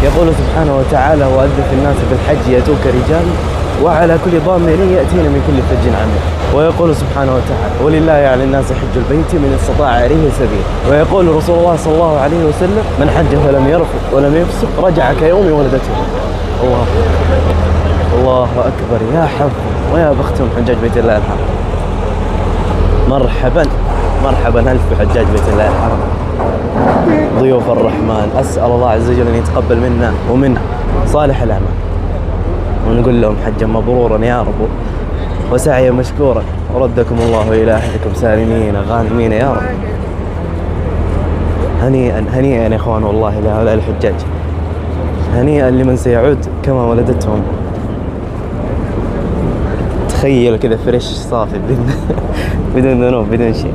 يقول سبحانه وتعالى: وأذن في الناس بالحج يأتوك رجال وعلى كل ضامر يأتين من كل فج عميق. ويقول سبحانه وتعالى: ولله على الناس حج البيت من استطاع إليه سبيل. ويقول رسول الله صلى الله عليه وسلم: من حج فلم يرفث ولم يفسق رجع كيوم ولدته. الله الله أكبر، يا حظ ويا بختهم حجاج بيت الله الحرام. مرحبا مرحبا ألف بحجاج بيت الله الحرام، ضيوف الرحمن. أسأل الله عز وجل أن يتقبل منا ومنه صالح الأعمال، ونقول لهم حجا مبرورا يا رب وسعيا مشكورا، وردكم الله إلى أهلكم سالمين غانمين يا رب. هنيئا هنيئا يا إخوان والله لهؤلاء الحجاج، هنيئا لمن سيعود كما ولدتهم. تخيل كذا فريش صافي بدون ذنوب بدون شيء.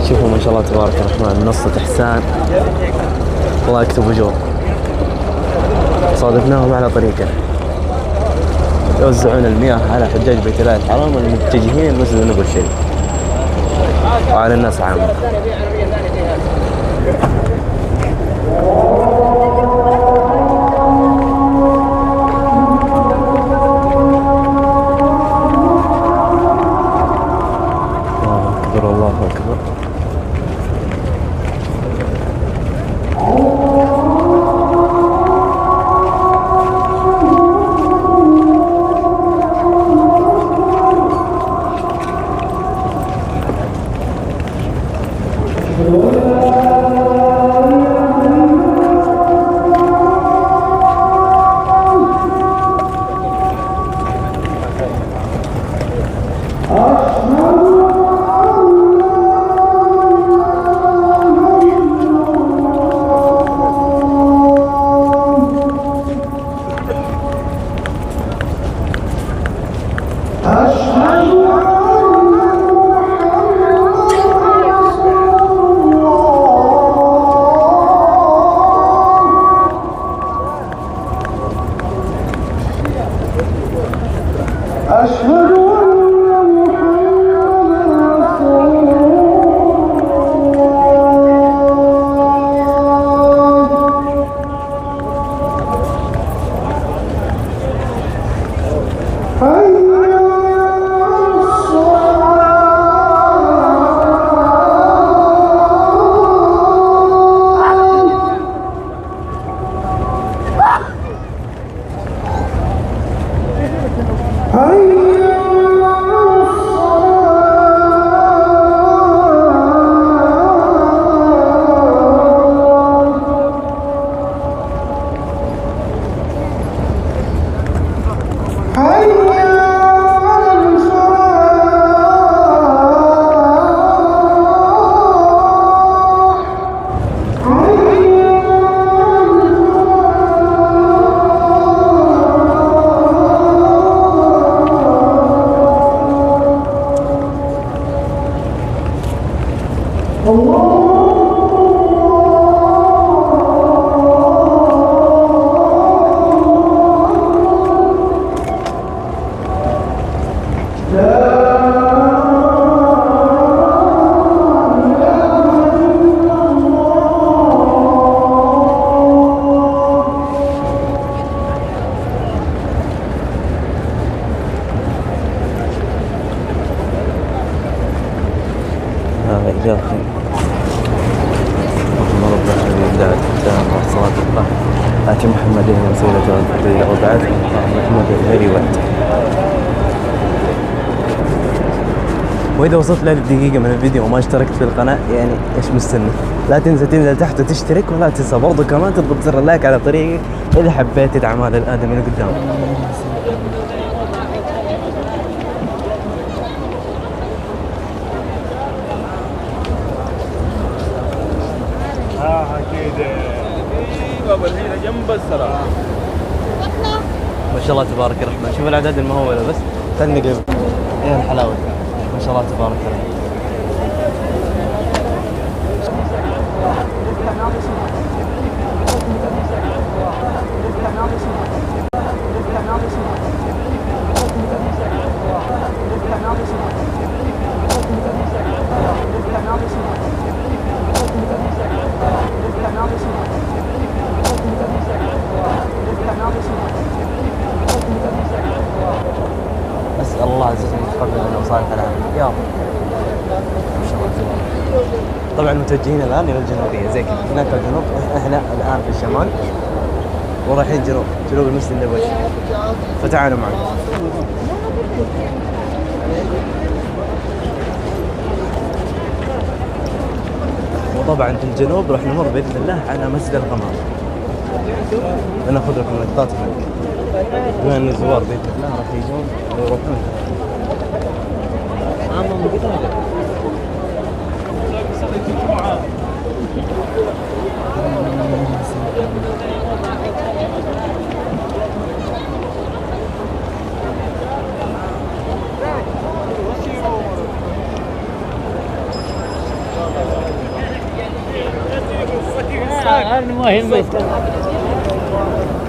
شوفوا ما شاء الله تبارك الرحمن، منصة إحسان الله يكتب وجوه. صادفناهم على طريقنا يوزعون المياه على حجاج بيت الله الحرام المتجهين المسجد النبوي الشريف وعلى الناس عامة. الله أكبر الله أكبر. إلهي اللهم رب هذه الدعوة التامة والصلاة القائمة آت محمد الوسيلة والفضيلة وابعثه محمد الهدي والهدي. وإذا وصلت للدقيقة من الفيديو وما اشتركت في القناة يعني إيش مستني؟ لا تنسى تنزل تحت وتشترك، ولا تنسى برضو كمان تضغط زر اللايك على طريقك إذا حبيت تدعم هذا الآدمي اللي قدامك. كده بابا هنا جنب السرعة ما شاء الله تبارك الرحمن. شوف الأعداد المهولة بس تنقلب. إيه الحلاوة ما شاء الله تبارك الرحمن. الله عز وجل يتقبل منا وصالح الأعمال يا رب. ما شاء الله. طبعا متوجهين الآن إلى الجنوبية زي كذا، هناك الجنوب، احنا الآن في الشمال ورايحين جنوب المسجد النبوي، فتعالوا معي. وطبعا في الجنوب راح نمر بإذن الله على مسجد الغمام، بناخذ لكم لقطات منه، بما ان الزوار بإذن الله راح يجون ويروحون.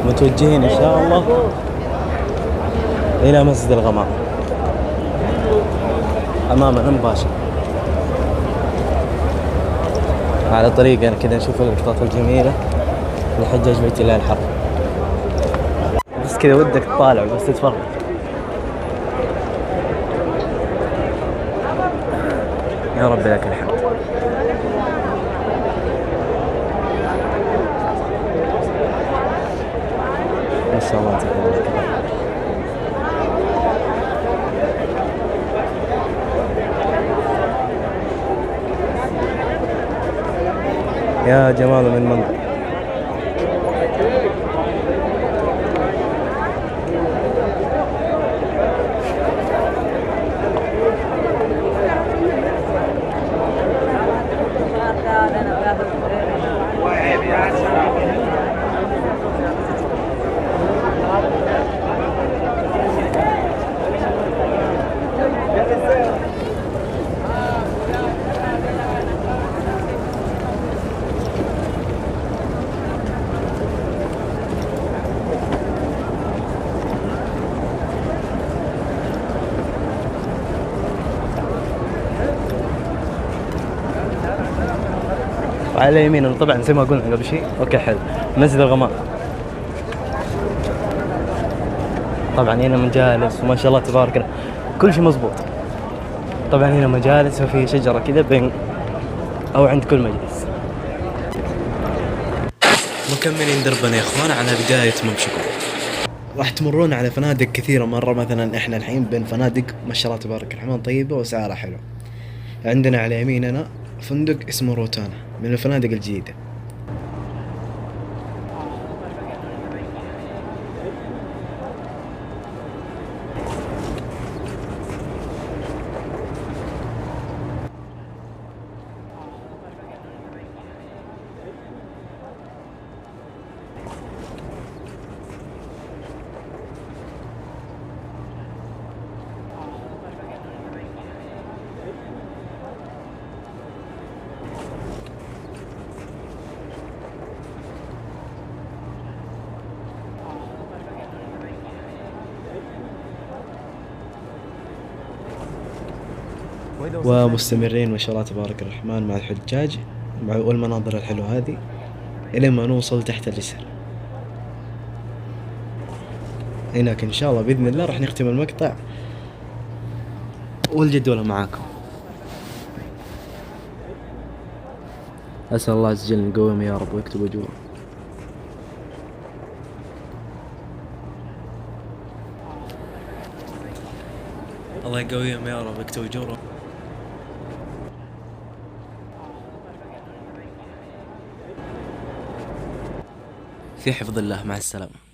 متوجهين إن شاء الله إلى مسجد الغمام أمامنا مباشر. على طريقنا كذا نشوف اللقطات الجميلة لحجاج بيت الله الحرام، بس كذا ودك تطالع بس تتفرج. يا رب لك الحمد. ما شاء الله تبارك الله. يا جمال من منظر. وعلى يميننا طبعا زي ما قلنا قبل شيء. اوكي حلو، مسجد الغمام. طبعا هنا مجالس وما شاء الله تبارك الله كل شيء مزبوط. طبعا هنا مجالس وفي شجرة كذا بين او عند كل مجلس. مكملين دربنا يا اخوان على بداية ممشكو. راح تمرون على فنادق كثيرة مرة، مثلا احنا الحين بين فنادق ما شاء الله تبارك الرحمن طيبة وسعرها حلو. عندنا على يميننا فندق اسمه روتانا من الفنادق الجديدة. ومستمرين ما شاء الله تبارك الرحمن مع الحجاج والمناظر الحلوة هذه إلى ما نوصل تحت الجسر. هناك إن شاء الله بإذن الله راح نختم المقطع والجدولة معاكم. أسأل الله عز وجل نقوم يا رب ويكتب أجور. الله يقويهم يا رب ويكتب أجورهم. في حفظ الله، مع السلامة.